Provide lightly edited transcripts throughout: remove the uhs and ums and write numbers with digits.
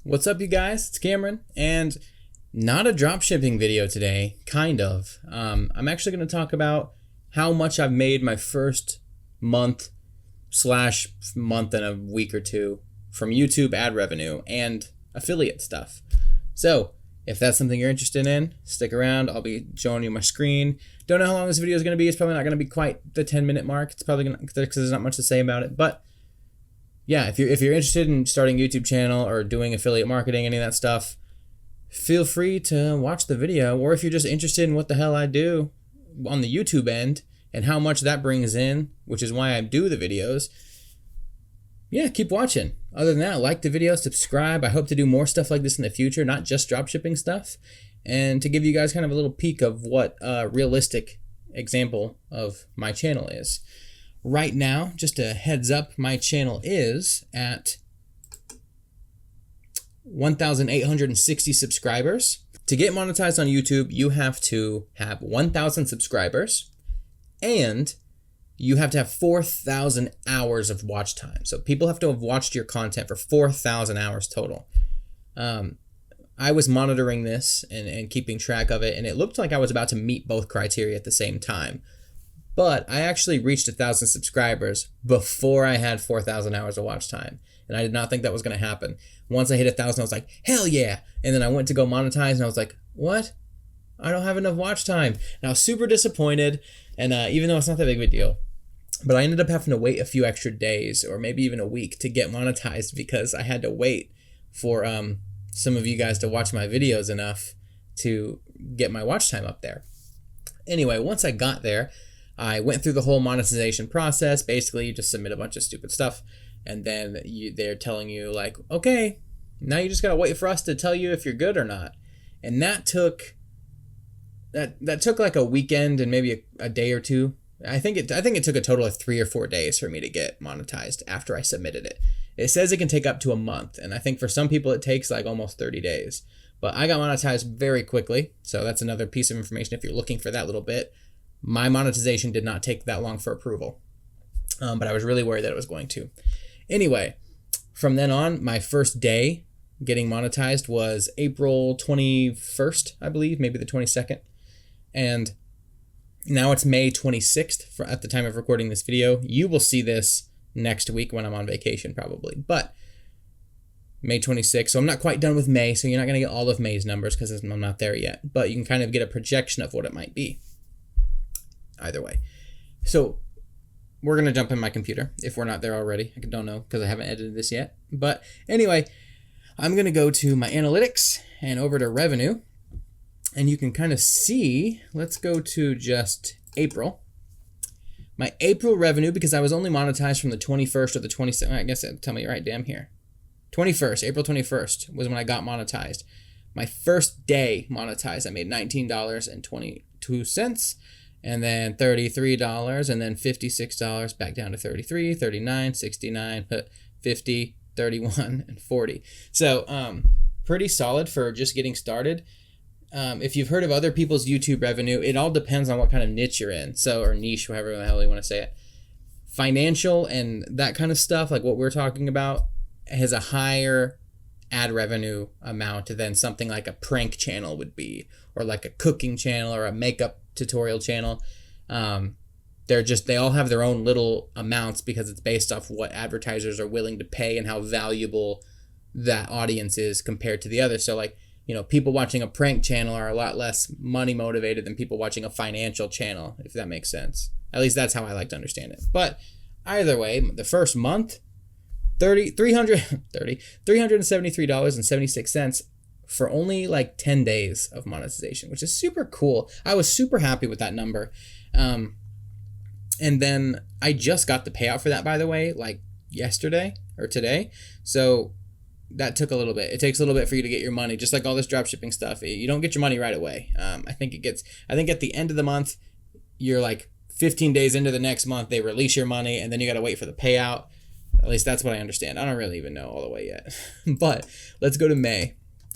What's up, you guys? It's Cameron, and not a dropshipping video today, kind of. I'm actually going to talk about how much I've made my first month and a week or two from YouTube ad revenue and affiliate stuff. So if that's something you're interested in, stick around. I'll be showing you my screen. Don't know how long this video is going to be. It's probably not going to be quite the 10-minute mark. It's probably going to, because there's not much to say about it, but yeah, if you're interested in starting a YouTube channel or doing affiliate marketing, any of that stuff, feel free to watch the video. Or if you're just interested in what the hell I do on the YouTube end and how much that brings in, which is why I do the videos, yeah, keep watching. Other than that, like the video, subscribe. I hope to do more stuff like this in the future, not just dropshipping stuff, and to give you guys kind of a little peek of what a realistic example of my channel is. Right now, just a heads up, my channel is at 1,860 subscribers. To get monetized on YouTube, you have to have 1,000 subscribers and you have to have 4,000 hours of watch time. So people have to have watched your content for 4,000 hours total. I was monitoring this and keeping track of it, and it looked like I was about to meet both criteria at the same time. But I actually reached 1,000 subscribers before I had 4,000 hours of watch time. And I did not think that was going to happen. Once I hit 1,000, I was like, hell yeah. And then I went to go monetize and I was like, what? I don't have enough watch time. And I was super disappointed. And even though it's not that big of a deal, but I ended up having to wait a few extra days or maybe even a week to get monetized because I had to wait for some of you guys to watch my videos enough to get my watch time up there. Anyway, once I got there, I went through the whole monetization process. Basically, you just submit a bunch of stupid stuff, and then they're telling you, like, okay, now you just gotta wait for us to tell you if you're good or not. And that took like a weekend and maybe a day or two. I think it took a total of 3 or 4 days for me to get monetized after I submitted it. It says it can take up to a month, and I think for some people it takes like almost 30 days. But I got monetized very quickly, so that's another piece of information if you're looking for that little bit. My monetization did not take that long for approval, but I was really worried that it was going to. Anyway, from then on, my first day getting monetized was April 21st, I believe, maybe the 22nd. And now it's May 26th at the time of recording this video. You will see this next week when I'm on vacation probably, but May 26th. So I'm not quite done with May, so you're not going to get all of May's numbers because I'm not there yet, but you can kind of get a projection of what it might be. Either way. So we're going to jump in my computer if we're not there already. I don't know because I haven't edited this yet. But anyway, I'm going to go to my analytics and over to revenue. And you can kind of see, let's go to just April. My April revenue, because I was only monetized from the 21st or the 27th. I guess it'll tell me right damn here. 21st, April 21st was when I got monetized. My first day monetized, I made $19.22. And then $33, and then $56, back down to $33, $39, $69, $50, $31, and $40. So pretty solid for just getting started. If you've heard of other people's YouTube revenue, it all depends on what kind of niche you're in. So, or niche, however the hell you want to say it. Financial and that kind of stuff, like what we're talking about, has a higher ad revenue amount than something like a prank channel would be, or like a cooking channel or a makeup tutorial channel. They all have their own little amounts because it's based off what advertisers are willing to pay and how valuable that audience is compared to the others. So like, people watching a prank channel are a lot less money motivated than people watching a financial channel, if that makes sense. At least that's how I like to understand it. But either way, the first month, $373.76 for only like 10 days of monetization, which is super cool. I was super happy with that number. And then I just got the payout for that, by the way, like yesterday or today. So that took a little bit. It takes a little bit for you to get your money, just like all this dropshipping stuff. You don't get your money right away. I think at the end of the month, you're like 15 days into the next month, they release your money, and then you got to wait for the payout. At least that's what I understand. I don't really even know all the way yet. But let's go to May.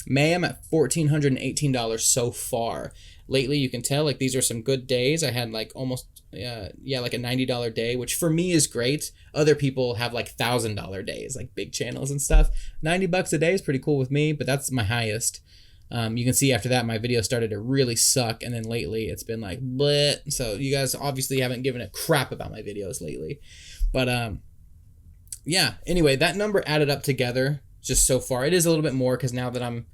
May, I'm at $1,418 so far. lately. You can tell, like, these are some good days. I had like almost, like a $90 day, which for me is great. Other people have like $1,000 days, like big channels and stuff. $90 a day is pretty cool with me, but that's my highest. You can see after that, my video started to really suck. And then lately it's been like, bleh. So you guys obviously haven't given a crap about my videos lately. But yeah, anyway, that number added up together just so far. It is a little bit more because now that I'm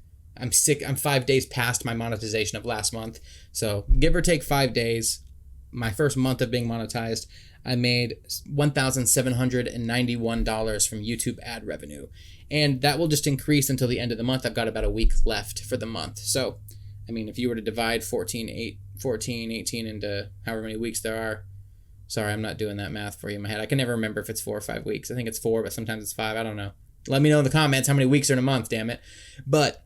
sick, I'm 5 days past my monetization of last month. So give or take 5 days, my first month of being monetized, I made $1,791 from YouTube ad revenue. And that will just increase until the end of the month. I've got about a week left for the month. So, I mean, if you were to divide 18 into however many weeks there are. Sorry, I'm not doing that math for you in my head. I can never remember if it's 4 or 5 weeks. I think it's 4, but sometimes it's 5. I don't know. Let me know in the comments how many weeks are in a month, damn it. But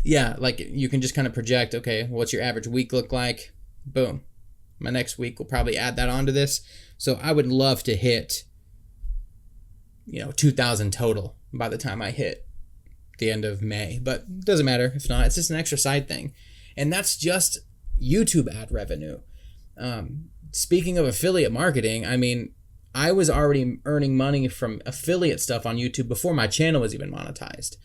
yeah, like you can just kind of project, okay, what's your average week look like? Boom. My next week will probably add that onto this. So I would love to hit, 2,000 total by the time I hit the end of May. But it doesn't matter. If not, it's just an extra side thing. And that's just YouTube ad revenue. Speaking of affiliate marketing, I mean, I was already earning money from affiliate stuff on YouTube before my channel was even monetized.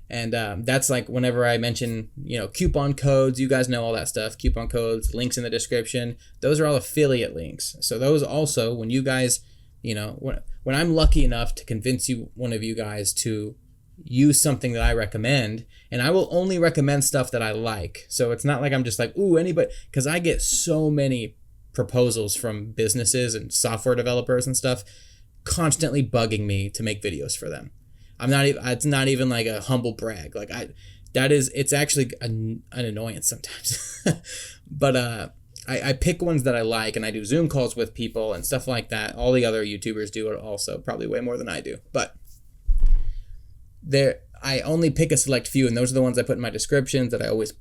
And that's like whenever I mention, coupon codes, you guys know all that stuff, coupon codes, links in the description, those are all affiliate links. So those also, when you guys, when I'm lucky enough to convince one of you guys to use something that I recommend, and I will only recommend stuff that I like. So it's not like I'm just like, ooh, anybody, because I get so many proposals from businesses and software developers and stuff constantly bugging me to make videos for them. It's not even like a humble brag. Like it's actually an annoyance sometimes. But I pick ones that I like, and I do Zoom calls with people and stuff like that. All the other YouTubers do it also, probably way more than I do. But I only pick a select few, and those are the ones I put in my descriptions that I always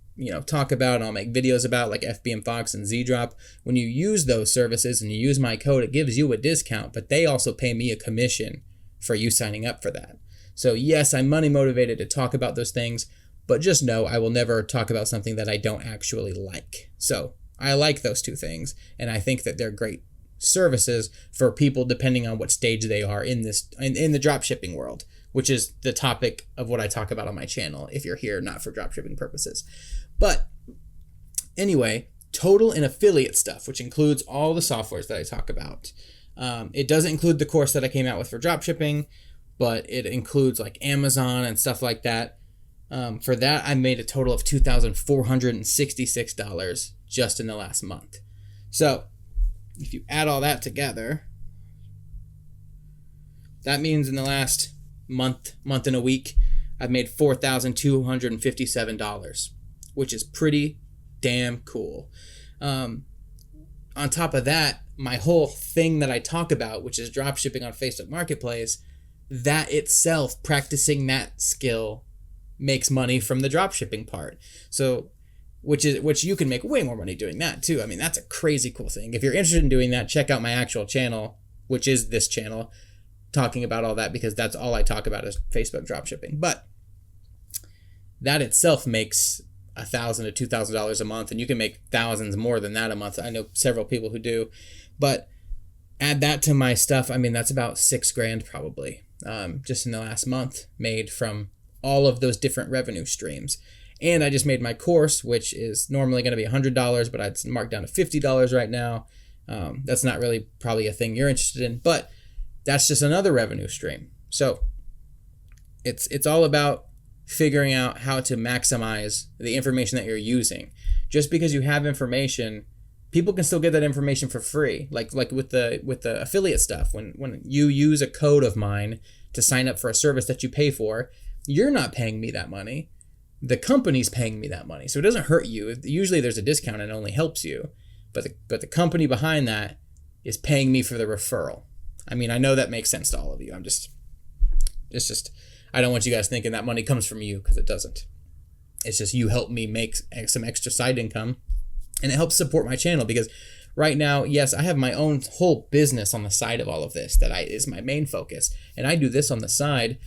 talk about and I'll make videos about, like FBMFOX and ZDrop. When you use those services and you use my code, it gives you a discount, but they also pay me a commission for you signing up for that. So yes, I'm money motivated to talk about those things, but just know I will never talk about something that I don't actually like. So I like those two things, and I think that they're great services for people depending on what stage they are in the dropshipping world, which is the topic of what I talk about on my channel if you're here not for dropshipping purposes. But anyway, total and affiliate stuff, which includes all the softwares that I talk about. It doesn't include the course that I came out with for dropshipping, but it includes like Amazon and stuff like that. For that, I made a total of $2,466 just in the last month. So if you add all that together, that means in the last month and a week, I've made $4,257, which is pretty damn cool. On top of that, my whole thing that I talk about, which is dropshipping on Facebook Marketplace, that itself, practicing that skill, makes money from the dropshipping part. So, which you can make way more money doing that too. I mean, that's a crazy cool thing. If you're interested in doing that, check out my actual channel, which is this channel, talking about all that, because that's all I talk about is Facebook dropshipping. But that itself makes $1,000 to $2,000 a month, and you can make thousands more than that a month. I know several people who do, but add that to my stuff. I mean, that's about $6,000 probably, just in the last month, made from all of those different revenue streams. And I just made my course, which is normally going to be $100, but I'd marked down to $50 right now. That's not really probably a thing you're interested in, but that's just another revenue stream. So it's all about figuring out how to maximize the information that you're using. Just because you have information, people can still get that information for free. Like with the affiliate stuff, when you use a code of mine to sign up for a service that you pay for, you're not paying me that money. The company's paying me that money. So it doesn't hurt you. Usually there's a discount and it only helps you. But the company behind that is paying me for the referral. I mean, I know that makes sense to all of you. I don't want you guys thinking that money comes from you, because it doesn't. It's just you help me make some extra side income, and it helps support my channel, because right now, yes, I have my own whole business on the side of all of this that is my main focus, and I do this on the side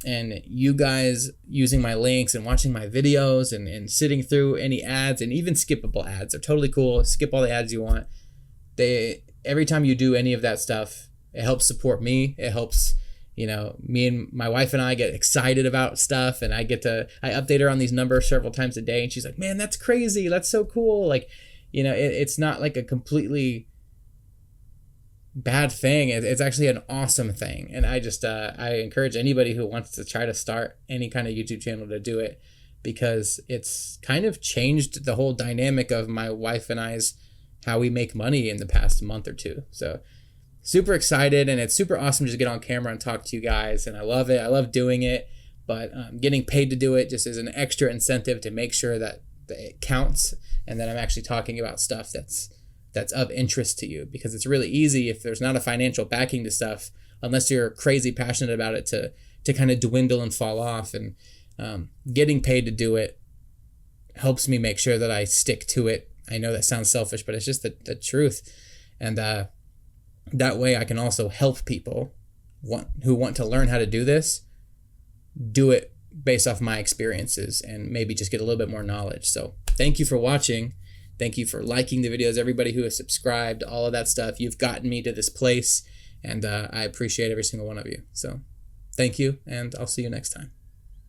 And you guys using my links and watching my videos and sitting through any ads, and even skippable ads are totally cool. Skip all the ads you want. Every time you do any of that stuff, it helps support me. It helps, me and my wife and I get excited about stuff, and I update her on these numbers several times a day, and she's like, man, that's crazy. That's so cool. Like, it's not like a completely bad thing. It's actually an awesome thing. And I just, I encourage anybody who wants to try to start any kind of YouTube channel to do it, because it's kind of changed the whole dynamic of my wife and I's, how we make money in the past month or two. So super excited, and it's super awesome just to get on camera and talk to you guys. And I love it. I love doing it, but getting paid to do it just is an extra incentive to make sure that it counts and that I'm actually talking about stuff that's of interest to you, because it's really easy if there's not a financial backing to stuff, unless you're crazy passionate about it, to kind of dwindle and fall off. And getting paid to do it helps me make sure that I stick to it. I know that sounds selfish, but it's just the truth. And that way I can also help people who want to learn how to do this, do it based off my experiences, and maybe just get a little bit more knowledge. So thank you for watching. Thank you for liking the videos, everybody who has subscribed, all of that stuff. You've gotten me to this place, and I appreciate every single one of you. So thank you, and I'll see you next time.